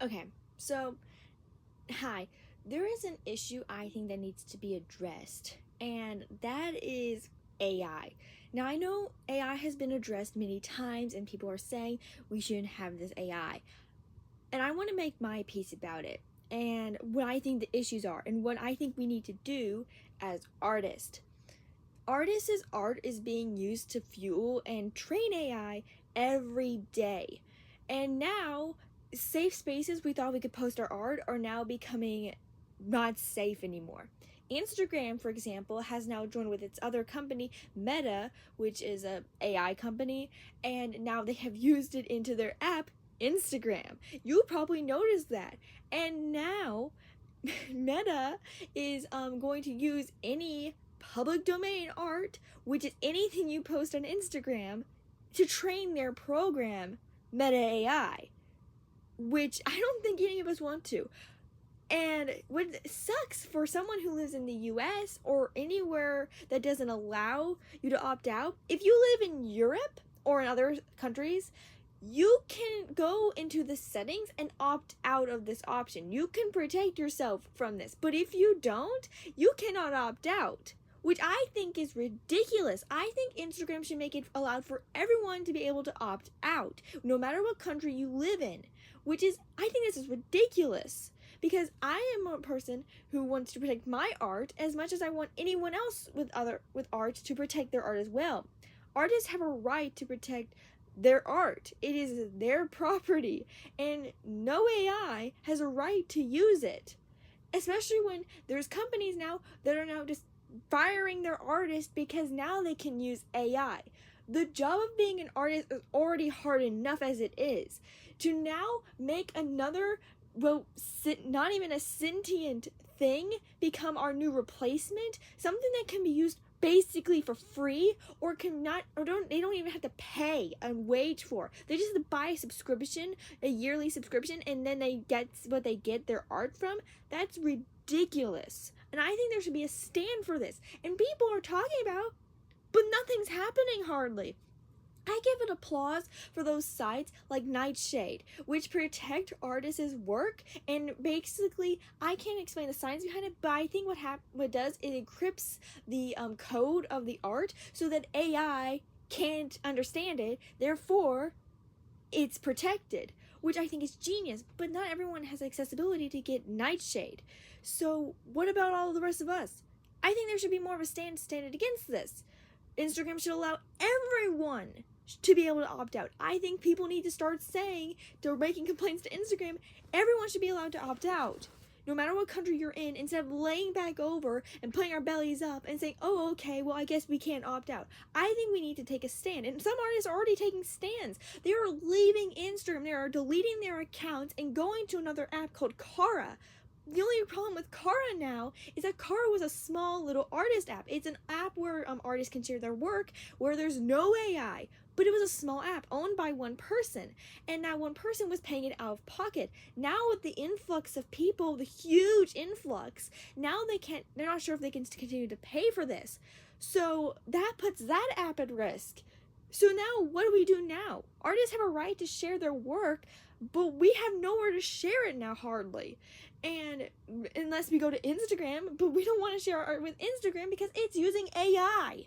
Okay, so, hi. There is an issue I think that needs to be addressed, and that is AI. Now, I know AI has been addressed many times, and people are saying we shouldn't have this AI. And I want to make my piece about it, and what I think the issues are, and what I think we need to do as artists. Artists' art is being used to fuel and train AI every day. And now, safe spaces we thought we could post our art are now becoming not safe anymore. Instagram, for example, has now joined with its other company, Meta, which is a AI company, and now they have used it into their app, Instagram. You probably noticed that. And now Meta is going to use any public domain art, which is anything you post on Instagram, to train their program, Meta AI, which I don't think any of us want to. And what sucks for someone who lives in the US or anywhere that doesn't allow you to opt out, if you live in Europe or in other countries, you can go into the settings and opt out of this option. You can protect yourself from this. But if you don't, you cannot opt out, which I think is ridiculous. I think Instagram should make it allowed for everyone to be able to opt out, no matter what country you live in, I think this is ridiculous. Because I am a person who wants to protect my art as much as I want anyone else with art to protect their art as well. Artists have a right to protect their art. It is their property, and no AI has a right to use it. Especially when there's companies now that are now just firing their artists because now they can use AI. The job of being an artist is already hard enough as it is. To now make another, well, not even a sentient thing become our new replacement, something that can be used basically for free or cannot or don't they don't even have to pay a wage for. They just have to buy a subscription, a yearly subscription, and then they get what they get their art from. That's ridiculous. And I think there should be a stand for this. And people are talking about, but nothing's happening hardly. I give it applause for those sites like Nightshade, which protect artists' work, and basically, I can't explain the science behind it, but I think what it does, it encrypts the code of the art so that AI can't understand it, therefore, it's protected, which I think is genius, but not everyone has accessibility to get Nightshade. So, what about all the rest of us? I think there should be more of a stand against this. Instagram should allow everyone to be able to opt out. I think people need to start saying, they're making complaints to Instagram, everyone should be allowed to opt out. No matter what country you're in, instead of laying back over and putting our bellies up and saying, oh, okay, well, I guess we can't opt out. I think we need to take a stand. And some artists are already taking stands. They are leaving Instagram. They are deleting their accounts and going to another app called Kara. The only problem with Kara now is that Kara was a small little artist app. It's an app where artists can share their work, where there's no AI. But it was a small app owned by one person, and that one person was paying it out of pocket. Now with the influx of people, the huge influx, now they're not sure if they can continue to pay for this. So that puts that app at risk. So now what do we do now? Artists have a right to share their work, but we have nowhere to share it now hardly. And unless we go to Instagram, but we don't want to share our art with Instagram because it's using AI.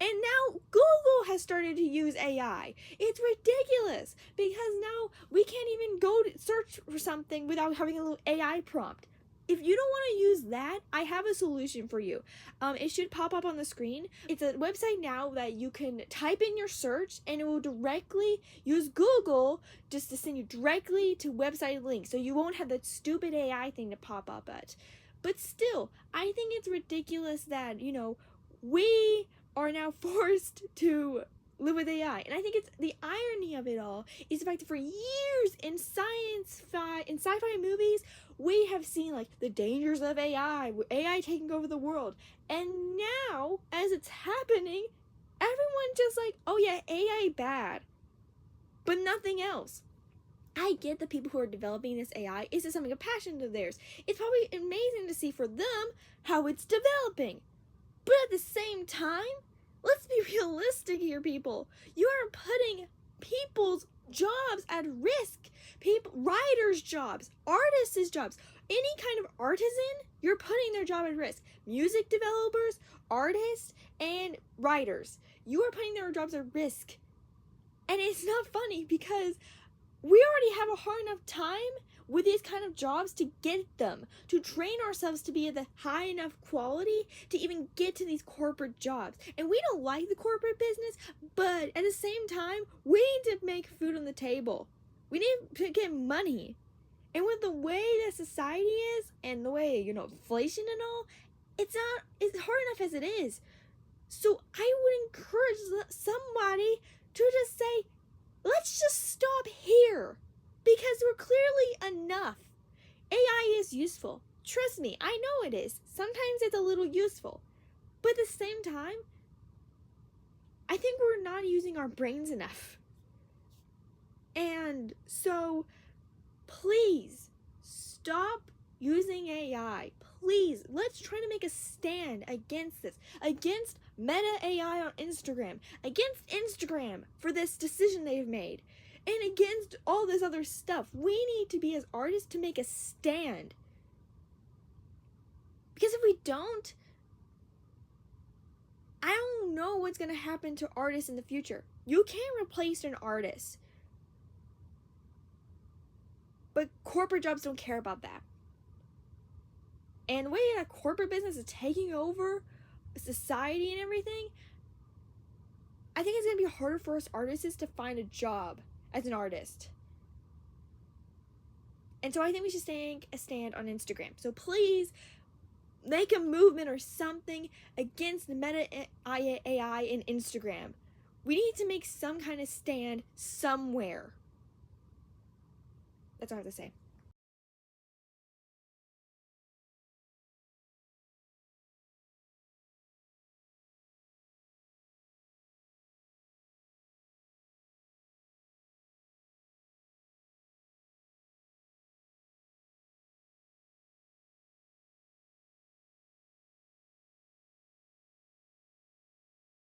And now Google has started to use AI. It's ridiculous because now we can't even go to search for something without having a little AI prompt. If you don't want to use that, I have a solution for you. It should pop up on the screen. It's a website now that you can type in your search and it will directly use Google just to send you directly to website links. So you won't have that stupid AI thing to pop up at. But still, I think it's ridiculous that, we are now forced to live with AI. And I think it's the irony of it all is the fact that for years in sci-fi movies, we have seen like the dangers of AI taking over the world. And now, as it's happening, everyone just like, oh yeah, AI bad, but nothing else. I get the people who are developing this AI is something a passion of theirs. It's probably amazing to see for them how it's developing. But at the same time, let's be realistic here, people. You are putting people's jobs at risk. People, writers' jobs, artists' jobs, any kind of artisan, you're putting their job at risk. Music developers, artists, and writers, you are putting their jobs at risk. And it's not funny because we already have a hard enough time with these kind of jobs to get them, to train ourselves to be at the high enough quality to even get to these corporate jobs. And we don't like the corporate business, but at the same time, we need to make food on the table. We need to get money. And with the way that society is and the way, inflation and all, it's hard enough as it is. So I would encourage somebody to just say, let's just stop here, because we're clearly enough. AI is useful. Trust me, I know it is. Sometimes it's a little useful. But at the same time, I think we're not using our brains enough. And so, please, stop using AI. Please, let's try to make a stand against this, against Meta AI on Instagram, against Instagram for this decision they've made, and against all this other stuff. We need to be, as artists, to make a stand. Because if we don't, I don't know what's going to happen to artists in the future. You can't replace an artist. But corporate jobs don't care about that. And the way that corporate business is taking over society and everything, I think it's going to be harder for us artists to find a job as an artist. And so I think we should take a stand on Instagram. So please make a movement or something against the Meta AI and Instagram. We need to make some kind of stand somewhere. That's all I have to say.